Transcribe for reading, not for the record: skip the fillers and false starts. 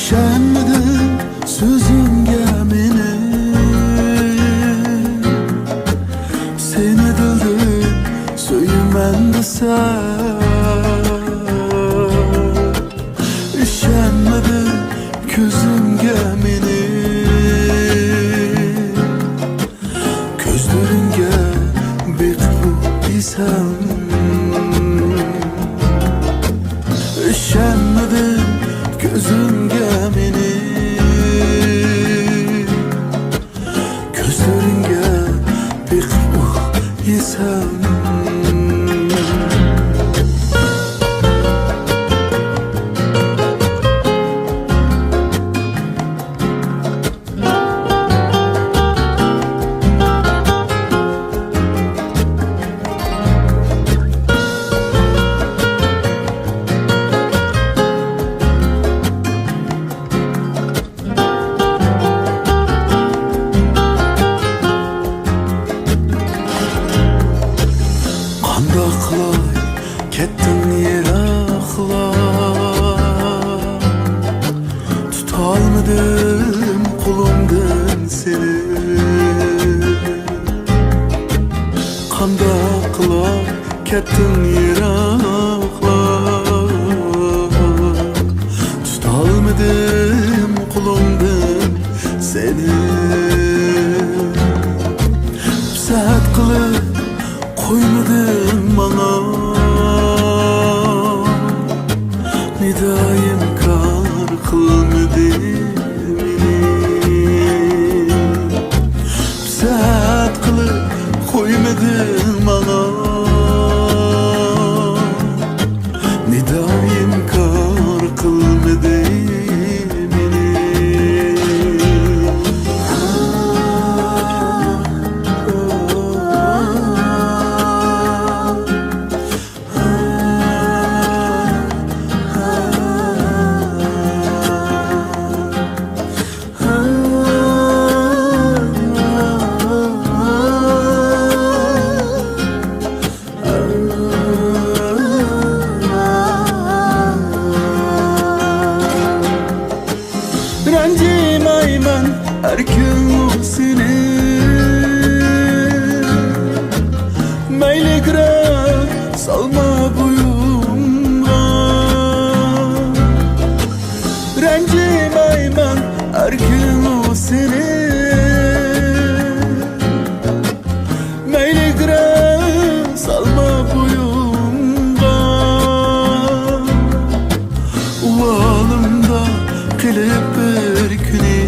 İşenmedim sözünge meni, seni dildim söymen desem. İşenmedim gözümge meni, gözleringe bekbu isem. İşenmedim gözümge meni, gözleringe bekbu isem. Qandoqlay ketding yiroqlar, tutolmadim qo'limdan seni. Qandoqlay ketding yiroqlar, tutolmadim qo'limdan seni. Saat qilib qo'ymading bana, nidoyim kor qilmadi meni. Saat qilib qo'ymading bana, nidoyim kor qilmadi meni. Ranjimayman her gün seni, mayli girer salma boyunga. Ranjimayman her gün seni, mayli girer salma boyunga. Uvalımda kelip bir güne,